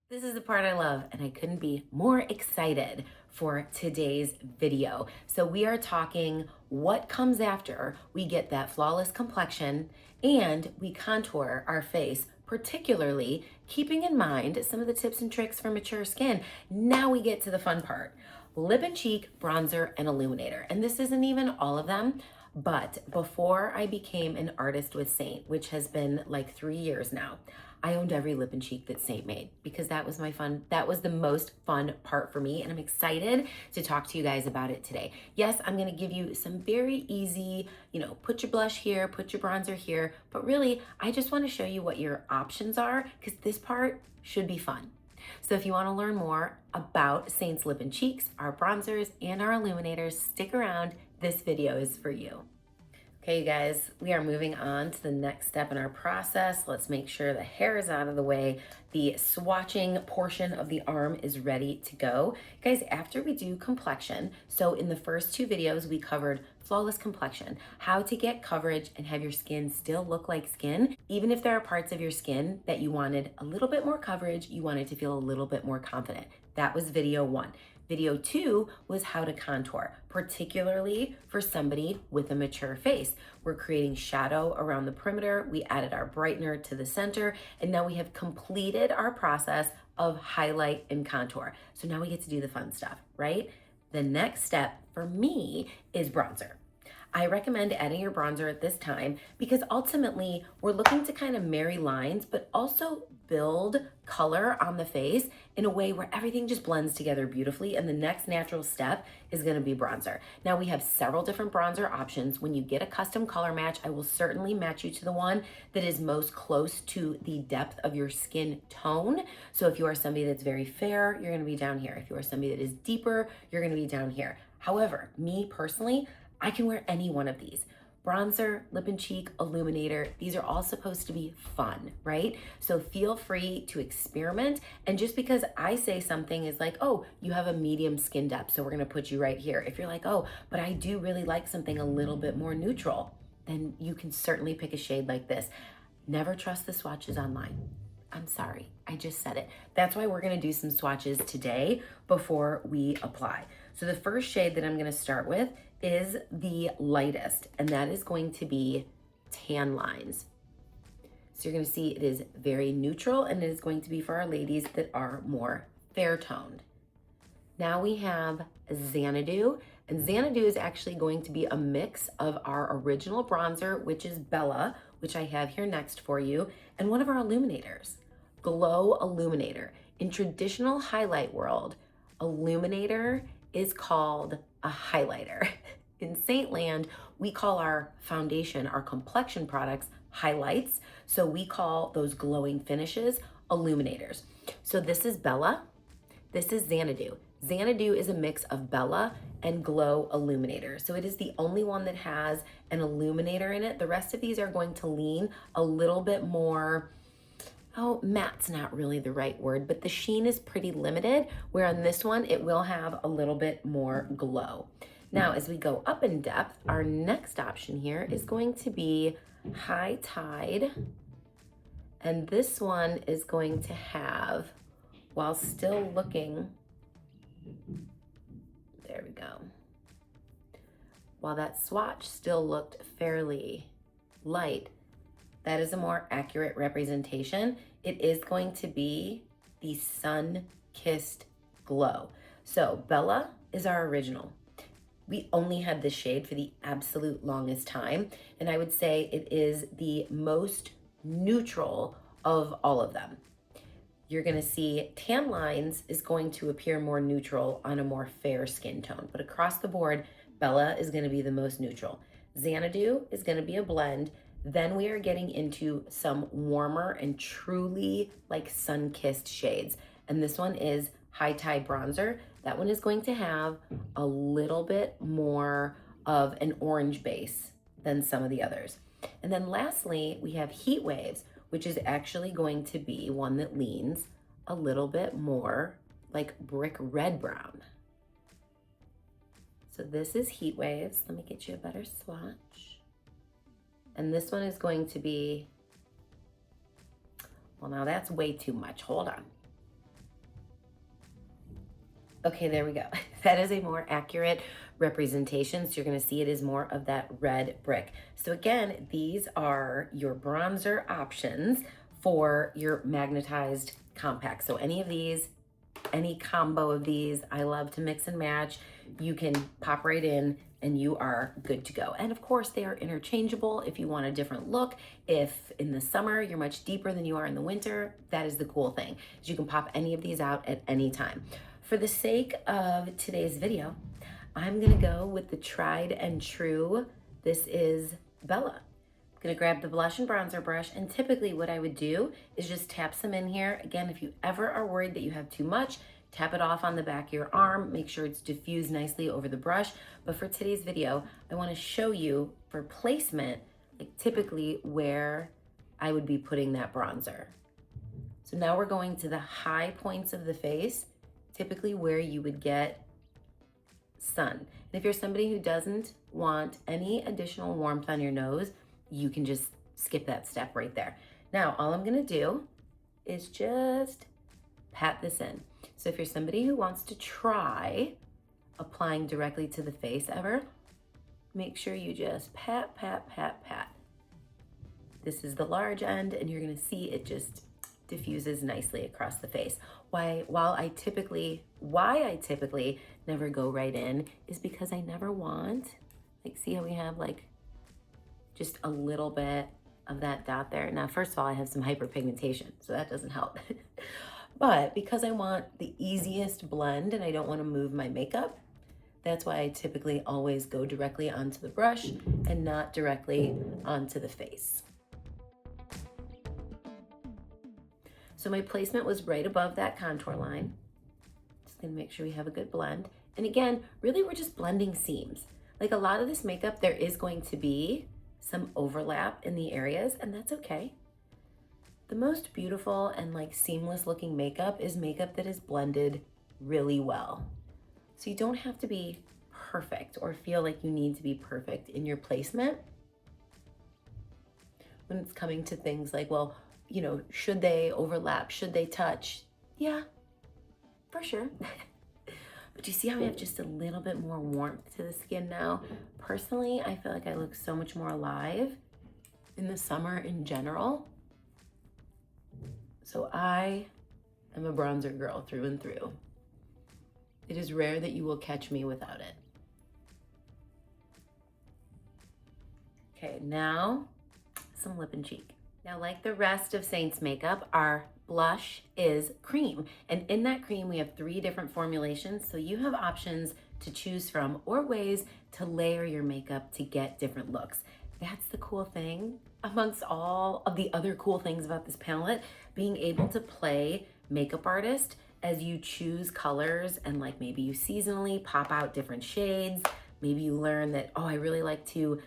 This is the part I love, and I couldn't be more excited for today's video. So we are talking what comes after we get that flawless complexion and we contour our face, particularly keeping in mind some of the tips and tricks for mature skin. Now we get to the fun part. Lip and cheek, bronzer, and illuminator. And this isn't even all of them, but before I became an artist with Seint, which has been like 3 years now, I owned every lip and cheek that Seint made because that was that was the most fun part for me. And I'm excited to talk to you guys about it today. Yes, I'm gonna give you some very easy, put your blush here, put your bronzer here, but really, I just wanna show you what your options are because this part should be fun. So if you wanna learn more about Seint's lip and cheeks, our bronzers, and our illuminators, stick around. This video is for you. Okay, you guys, we are moving on to the next step in our process. Let's make sure the hair is out of the way. The swatching portion of the arm is ready to go. Guys, after we do complexion, so in the first 2 videos, we covered flawless complexion, how to get coverage and have your skin still look like skin. Even if there are parts of your skin that you wanted a little bit more coverage, you wanted to feel a little bit more confident. That was video 1. Video 2 was how to contour, particularly for somebody with a mature face. We're creating shadow around the perimeter. We added our brightener to the center, and now we have completed our process of highlight and contour. So now we get to do the fun stuff, right? The next step for me is bronzer. I recommend adding your bronzer at this time because ultimately we're looking to kind of marry lines, but also build color on the face in a way where everything just blends together beautifully. And the next natural step is going to be bronzer. Now we have several different bronzer options. When you get a custom color match, I will certainly match you to the one that is most close to the depth of your skin tone. So if you are somebody that's very fair, you're going to be down here. If you are somebody that is deeper, you're going to be down here. However, me personally, I can wear any one of these. Bronzer, lip and cheek, illuminator, these are all supposed to be fun, right? So feel free to experiment. And just because I say something is like, oh, you have a medium skin depth, so we're gonna put you right here. If you're like, oh, but I do really like something a little bit more neutral, then you can certainly pick a shade like this. Never trust the swatches online. I'm sorry, I just said it. That's why we're gonna do some swatches today before we apply. So the first shade that I'm gonna start with is the lightest, and that is going to be Tan Lines. So you're gonna see it is very neutral, and it is going to be for our ladies that are more fair toned. Now we have Xanadu, and Xanadu is actually going to be a mix of our original bronzer, which is Bella, which I have here next for you, and one of our illuminators, Glow Illuminator. In traditional highlight world, illuminator is called a highlighter. In Seint land, we call our foundation, our complexion products, highlights. So we call those glowing finishes illuminators. So this is Bella, this is Xanadu. Xanadu is a mix of Bella and Glow Illuminator. So it is the only one that has an illuminator in it. The rest of these are going to lean a little bit more, oh, matte's not really the right word, but the sheen is pretty limited, where on this one, it will have a little bit more glow. Now, as we go up in depth, our next option here is going to be High Tide. And this one is going to have, while still looking, there we go. While that swatch still looked fairly light, that is a more accurate representation. It is going to be the Sun-Kissed Glow. So Bella is our original. We only had this shade for the absolute longest time, and I would say it is the most neutral of all of them. You're gonna see Tan Lines is going to appear more neutral on a more fair skin tone, but across the board, Bella is gonna be the most neutral. Xanadu is gonna be a blend. Then we are getting into some warmer and truly like sun-kissed shades. And this one is High Tide Bronzer. That one is going to have a little bit more of an orange base than some of the others. And then lastly, we have Heat Waves, which is actually going to be one that leans a little bit more like brick red brown. So this is Heat Waves. Let me get you a better swatch. And this one is going to be, well, now that's way too much. Hold on. Okay, there we go. That is a more accurate representation. So you're gonna see it is more of that red brick. So again, these are your bronzer options for your magnetized compact. So any of these, any combo of these, I love to mix and match. You can pop right in and you are good to go. And of course, they are interchangeable if you want a different look. If in the summer you're much deeper than you are in the winter, that is the cool thing, is you can pop any of these out at any time. For the sake of today's video, I'm gonna go with the tried and true. This is Bella. I'm gonna grab the blush and bronzer brush, and typically what I would do is just tap some in here. Again, if you ever are worried that you have too much, tap it off on the back of your arm, make sure it's diffused nicely over the brush. But for today's video, I wanna show you for placement, like typically where I would be putting that bronzer. So now we're going to the high points of the face, typically where you would get sun. And if you're somebody who doesn't want any additional warmth on your nose, you can just skip that step right there. Now, all I'm gonna do is just pat this in. So if you're somebody who wants to try applying directly to the face ever, make sure you just pat, pat, pat, pat. This is the large end, and you're gonna see it just diffuses nicely across the face. Why I typically never go right in is because I never want, like, see how we have like just a little bit of that dot there. Now, first of all, I have some hyperpigmentation, so that doesn't help. But because I want the easiest blend and I don't want to move my makeup, that's why I typically always go directly onto the brush and not directly onto the face. So my placement was right above that contour line. Just gonna make sure we have a good blend. And again, really we're just blending seams. Like a lot of this makeup, there is going to be some overlap in the areas, and that's okay. The most beautiful and like seamless looking makeup is makeup that is blended really well. So you don't have to be perfect or feel like you need to be perfect in your placement when it's coming to things like, well, you know, should they overlap? Should they touch? Yeah, for sure. But you see how we have just a little bit more warmth to the skin now? Personally, I feel like I look so much more alive in the summer in general. So I am a bronzer girl through and through. It is rare that you will catch me without it. Okay, now some lip and cheek. Now, like the rest of Seint's makeup, our blush is cream. And in that cream, we have 3 different formulations. So you have options to choose from or ways to layer your makeup to get different looks. That's the cool thing amongst all of the other cool things about this palette, being able to play makeup artist as you choose colors, and like maybe you seasonally pop out different shades. Maybe you learn that, oh, I really like to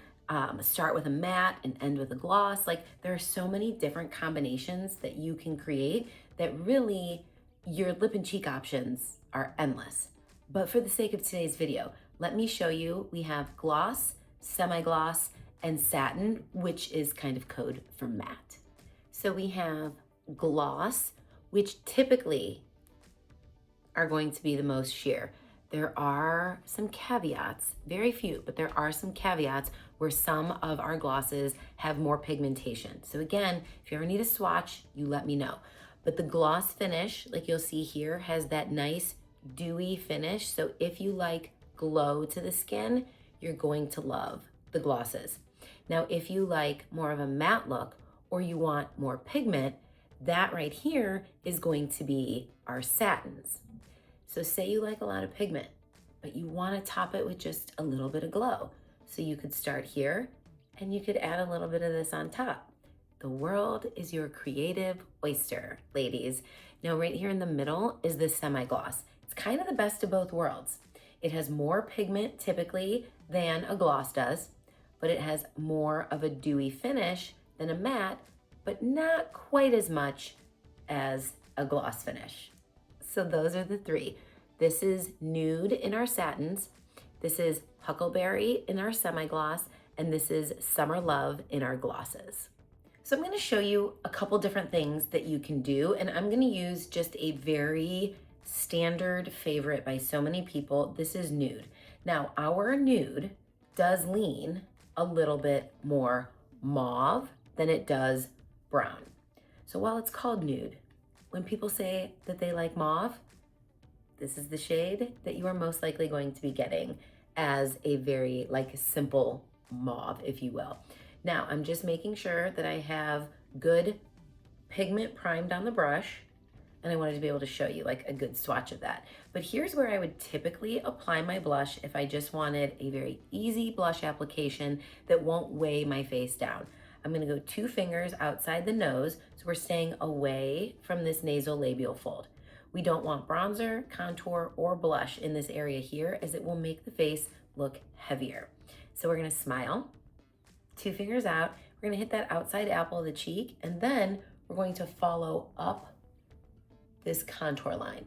start with a matte and end with a gloss. Like there are so many different combinations that you can create that really your lip and cheek options are endless. But for the sake of today's video, let me show you, we have gloss, semi-gloss, and satin, which is kind of code for matte. So we have gloss, which typically are going to be the most sheer. There are some caveats, very few, but there are some caveats where some of our glosses have more pigmentation. So again, if you ever need a swatch, you let me know. But the gloss finish, like you'll see here, has that nice dewy finish. So if you like glow to the skin, you're going to love the glosses. Now, if you like more of a matte look or you want more pigment, that right here is going to be our satins. So say you like a lot of pigment, but you want to top it with just a little bit of glow. So you could start here and you could add a little bit of this on top. The world is your creative oyster, ladies. Now right here in the middle is this semi-gloss. It's kind of the best of both worlds. It has more pigment typically than a gloss does, but it has more of a dewy finish than a matte, but not quite as much as a gloss finish. So those are the 3. This is nude in our satins, this is huckleberry in our semi-gloss, and this is summer love in our glosses. So I'm gonna show you a couple different things that you can do, and I'm gonna use just a very standard favorite by so many people. This is nude. Now, our nude does lean a little bit more mauve than it does brown. So while it's called nude, when people say that they like mauve, this is the shade that you are most likely going to be getting as a very like simple mauve, if you will. Now, I'm just making sure that I have good pigment primed on the brush, and I wanted to be able to show you like a good swatch of that. But here's where I would typically apply my blush if I just wanted a very easy blush application that won't weigh my face down. I'm gonna go 2 fingers outside the nose, so we're staying away from this nasal labial fold. We don't want bronzer, contour, or blush in this area here, as it will make the face look heavier. So we're gonna smile, 2 fingers out, we're gonna hit that outside apple of the cheek, and then we're going to follow up this contour line.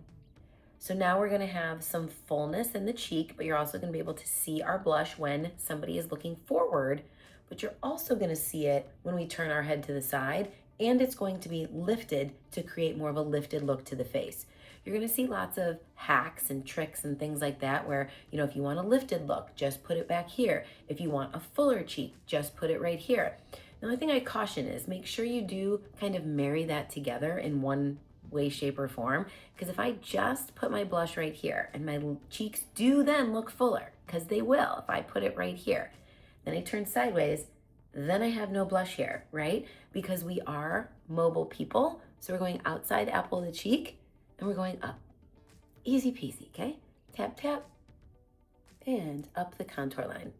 So now we're gonna have some fullness in the cheek, but you're also gonna be able to see our blush when somebody is looking forward, but you're also gonna see it when we turn our head to the side, and it's going to be lifted to create more of a lifted look to the face. You're gonna see lots of hacks and tricks and things like that where, you know, if you want a lifted look, just put it back here. If you want a fuller cheek, just put it right here. The only thing I caution is make sure you do kind of marry that together in one way, shape, or form. Because if I just put my blush right here and my cheeks do then look fuller, because they will if I put it right here, then I turn sideways, then I have no blush here, right? Because we are mobile people. So we're going outside apple of the cheek and we're going up. Easy peasy, okay? Tap, tap, and up the contour line.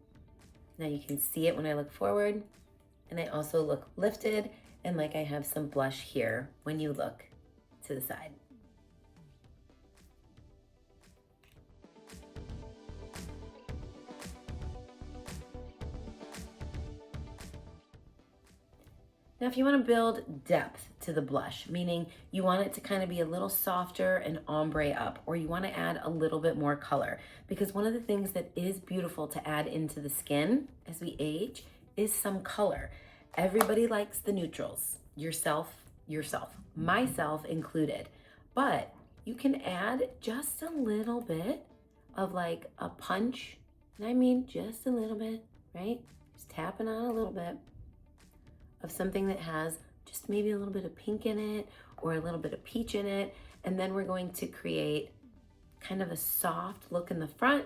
Now you can see it when I look forward, and I also look lifted and like I have some blush here when you look to the side. Now, if you want to build depth to the blush, meaning you want it to kind of be a little softer and ombre up, or you want to add a little bit more color, because one of the things that is beautiful to add into the skin as we age is some color. Everybody likes the neutrals, yourself, myself included, but you can add just a little bit of like a punch, and I mean just a little bit, right? Just tapping on a little bit of something that has just maybe a little bit of pink in it or a little bit of peach in it. And then we're going to create kind of a soft look in the front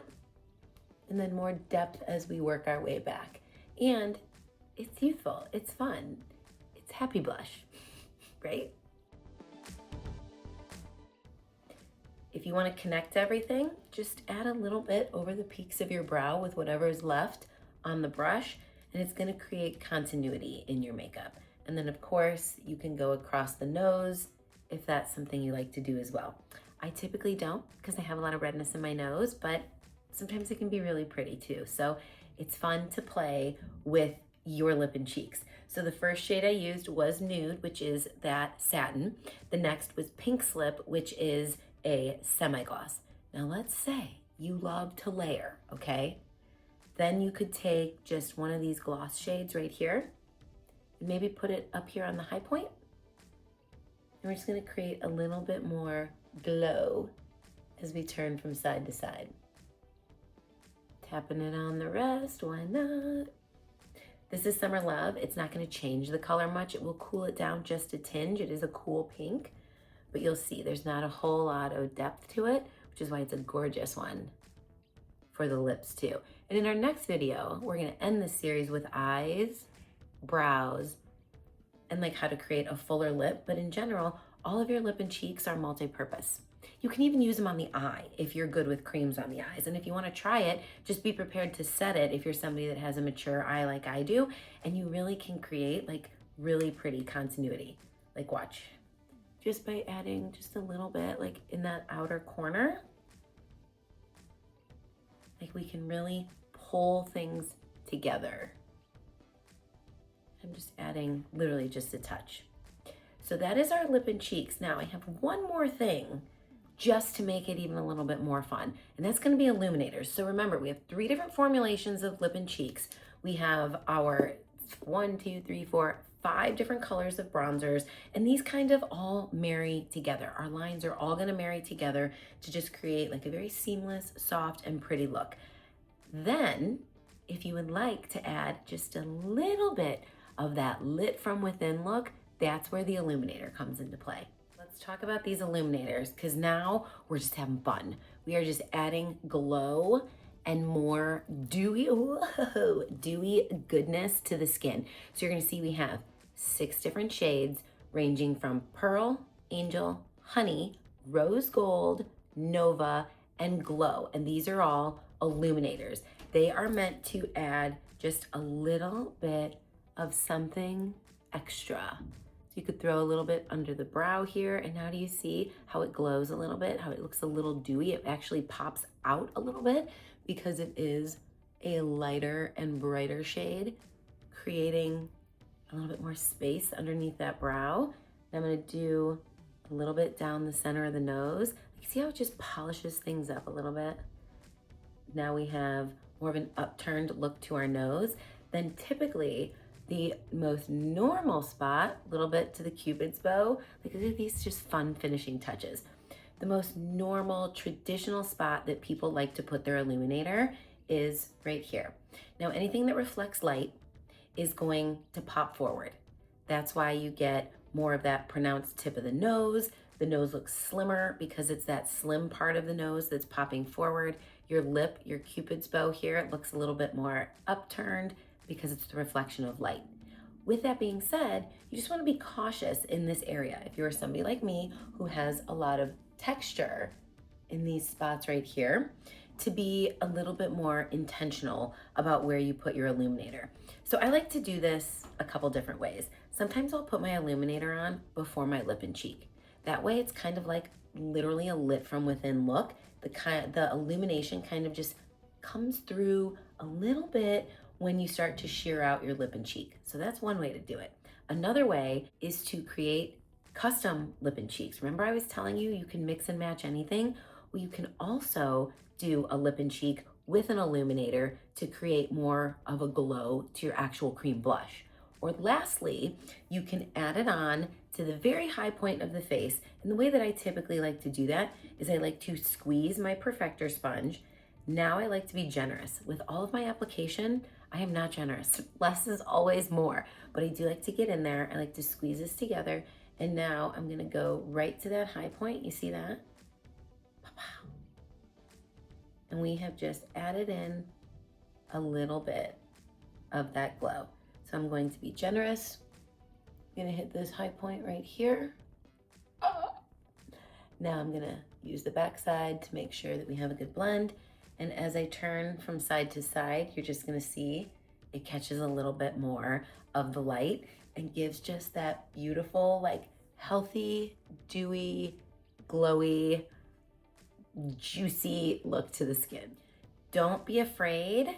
and then more depth as we work our way back. And it's youthful, it's fun, it's happy blush, right? If you want to connect everything, just add a little bit over the peaks of your brow with whatever is left on the brush, and it's going to create continuity in your makeup. And then of course you can go across the nose if that's something you like to do as well. I typically don't because I have a lot of redness in my nose, but sometimes it can be really pretty too. So it's fun to play with your lip and cheeks. So the first shade I used was Nude, which is that satin. The next was Pink Slip, which is a semi-gloss. Now let's say you love to layer, okay? Then you could take just one of these gloss shades right here and maybe put it up here on the high point. And we're just gonna create a little bit more glow as we turn from side to side. Tapping it on the rest, why not? This is Summer Love. It's not gonna change the color much. It will cool it down just a tinge. It is a cool pink, but you'll see there's not a whole lot of depth to it, which is why it's a gorgeous one for the lips too. And in our next video, we're gonna end this series with eyes, brows, and like how to create a fuller lip. But in general, all of your lip and cheeks are multi-purpose. You can even use them on the eye if you're good with creams on the eyes. And if you wanna try it, just be prepared to set it if you're somebody that has a mature eye like I do, and you really can create like really pretty continuity. Like watch, just by adding just a little bit like in that outer corner, like we can really pull things together. I'm just adding literally just a touch. So that is our lip and cheeks. Now I have one more thing just to make it even a little bit more fun, and that's gonna be Illuminators. So remember, we have 3 different formulations of lip and cheeks. We have our 1, 2, 3, 4, 5 different colors of bronzers, and these kind of all marry together. Our lines are all gonna marry together to just create like a very seamless, soft, and pretty look. Then, if you would like to add just a little bit of that lit from within look, that's where the Illuminator comes into play. Let's talk about these Illuminators, because now we're just having fun. We are just adding glow and more dewy goodness to the skin. So you're gonna see we have 6 different shades ranging from Pearl, Angel, Honey, Rose Gold, Nova, and Glow. And these are all Illuminators. They are meant to add just a little bit of something extra. So you could throw a little bit under the brow here, and now do you see how it glows a little bit, how it looks a little dewy? It actually pops out a little bit because it is a lighter and brighter shade, creating a little bit more space underneath that brow. And I'm gonna do a little bit down the center of the nose. You see how it just polishes things up a little bit? Now we have more of an upturned look to our nose. Then typically the most normal spot, a little bit to the Cupid's bow, like these just fun finishing touches. The most normal traditional spot that people like to put their Illuminator is right here. Now anything that reflects light is going to pop forward. That's why you get more of that pronounced tip of the nose. The nose looks slimmer because it's that slim part of the nose that's popping forward. Your lip, your Cupid's bow here, it looks a little bit more upturned because it's the reflection of light. With that being said, you just want to be cautious in this area. If you're somebody like me who has a lot of texture in these spots right here, to be a little bit more intentional about where you put your Illuminator. So I like to do this a couple different ways. Sometimes I'll put my Illuminator on before my lip and cheek. That way it's kind of like literally a lit from within look. The illumination kind of just comes through a little bit when you start to sheer out your lip and cheek. So that's one way to do it. Another way is to create custom lip and cheeks. Remember I was telling you, you can mix and match anything? Well, you can also do a lip and cheek with an Illuminator to create more of a glow to your actual cream blush. Or lastly, you can add it on to the very high point of the face. And the way that I typically like to do that is I like to squeeze my perfector sponge. Now I like to be generous. With all of my application, I am not generous. Less is always more, but I do like to get in there. I like to squeeze this together. And now I'm gonna go right to that high point. You see that? And we have just added in a little bit of that glow. So I'm going to be generous. I'm gonna hit this high point right here. Now I'm gonna use the back side to make sure that we have a good blend. And as I turn from side to side, you're just gonna see it catches a little bit more of the light and gives just that beautiful, like healthy, dewy, glowy, juicy look to the skin. Don't be afraid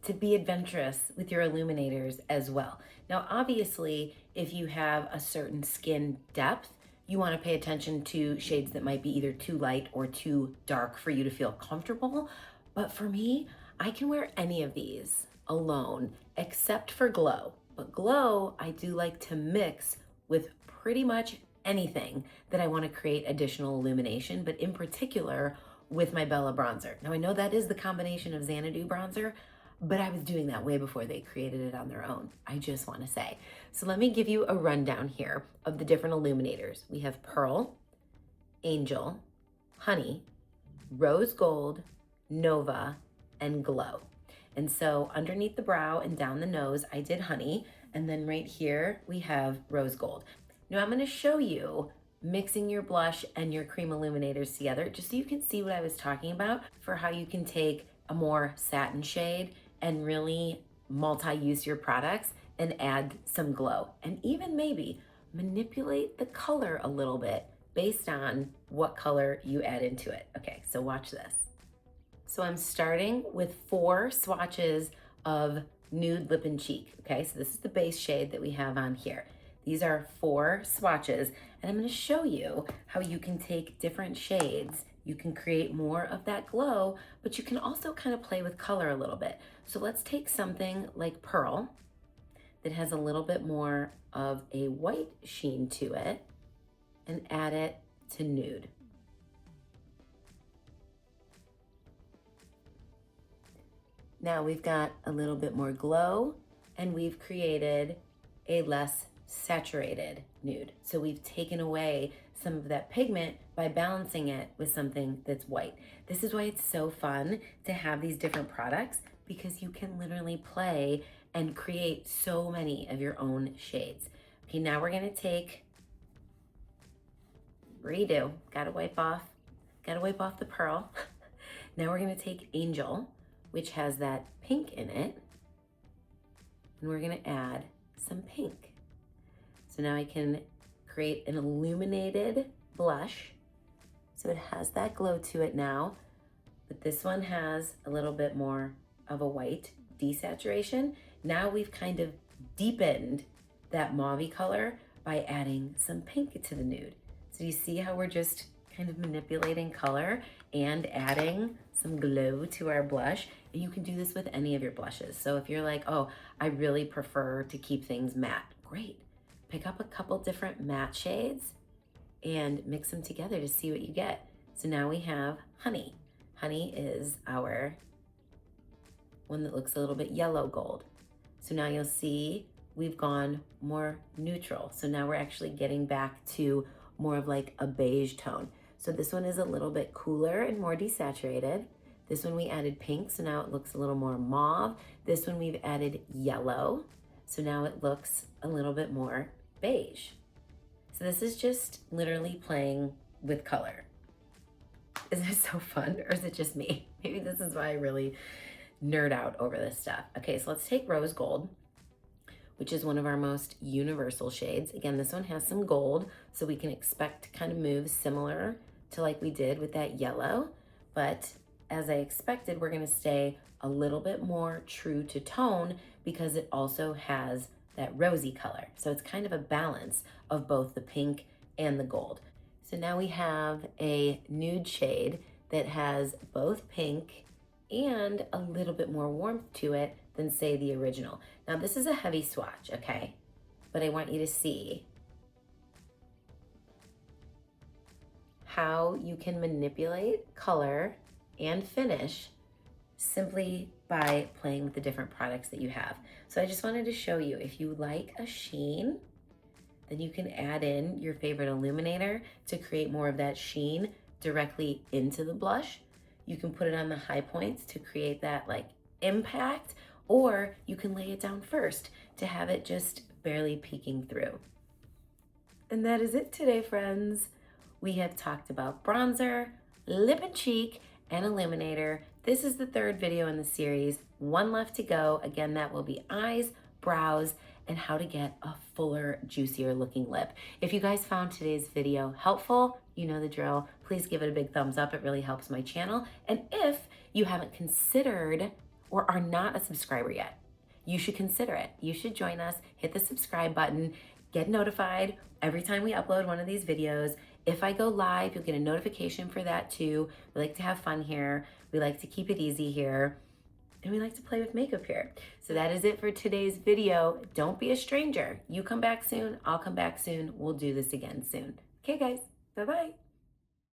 to be adventurous with your Illuminators as well. Now, obviously, if you have a certain skin depth, you want to pay attention to shades that might be either too light or too dark for you to feel comfortable. But for me, I can wear any of these alone except for Glow. But Glow, I do like to mix with pretty much anything that I want to create additional illumination, but in particular with my Bella bronzer. Now I know that is the combination of Xanadu bronzer, but I was doing that way before they created it on their own, I just want to say. So let me give you a rundown here of the different Illuminators. We have Pearl, Angel, Honey, Rose Gold, Nova, and Glow. And so underneath the brow and down the nose, I did Honey, and then right here we have Rose Gold. Now I'm going to show you mixing your blush and your cream illuminators together just so you can see what I was talking about for how you can take a more satin shade and really multi-use your products and add some glow, and even maybe manipulate the color a little bit based on what color you add into it. Okay, so watch this. So I'm starting with 4 swatches of nude lip and cheek. Okay, so this is the base shade that we have on here. These are 4 swatches, and I'm going to show you how you can take different shades. You can create more of that glow, but you can also kind of play with color a little bit. So let's take something like Pearl. that has a little bit more of a white sheen to it and add it to nude. Now we've got a little bit more glow and we've created a less saturated nude. So we've taken away some of that pigment by balancing it with something that's white. This is why it's so fun to have these different products, because you can literally play and create so many of your own shades. Okay, now we're gonna take, redo, gotta wipe off the pearl. Now we're gonna take Angel, which has that pink in it, and we're gonna add some pink. So now I can create an illuminated blush. So it has that glow to it now, but this one has a little bit more of a white desaturation. Now we've kind of deepened that mauve color by adding some pink to the nude. So you see how we're just kind of manipulating color and adding some glow to our blush. And you can do this with any of your blushes. So if you're like, oh, I really prefer to keep things matte, great. Pick up a couple different matte shades and mix them together to see what you get. So now we have Honey. Honey is our one that looks a little bit yellow gold. So now you'll see we've gone more neutral. So now we're actually getting back to more of like a beige tone. So this one is a little bit cooler and more desaturated. This one we added pink, so now it looks a little more mauve. This one we've added yellow, so now it looks a little bit more beige. So this is just literally playing with color. Isn't it so fun, or is it just me? Maybe this is why I really nerd out over this stuff. Okay, so let's take Rose Gold, which is one of our most universal shades. Again, this one has some gold, so we can expect to kind of move similar to like we did with that yellow, but as I expected, we're gonna stay a little bit more true to tone because it also has that rosy color. So it's kind of a balance of both the pink and the gold. So now we have a nude shade that has both pink and a little bit more warmth to it than say the original. Now this is a heavy swatch, okay? But I want you to see how you can manipulate color and finish simply by playing with the different products that you have. So I just wanted to show you, if you like a sheen, then you can add in your favorite illuminator to create more of that sheen directly into the blush. You can put it on the high points to create that like impact, or you can lay it down first to have it just barely peeking through. And that is it today, friends. We have talked about bronzer, lip and cheek, and illuminator. This is the third video in the series. One left to go. Again, that will be eyes, brows, and how to get a fuller, juicier looking lip. If you guys found today's video helpful, you know the drill. Please give it a big thumbs up. It really helps my channel. And if you haven't considered or are not a subscriber yet, you should consider it. You should join us, hit the subscribe button, get notified every time we upload one of these videos. If I go live, you'll get a notification for that too. We like to have fun here. We like to keep it easy here. And we like to play with makeup here. So that is it for today's video. Don't be a stranger. You come back soon. I'll come back soon. We'll do this again soon. Okay, guys. Bye-bye.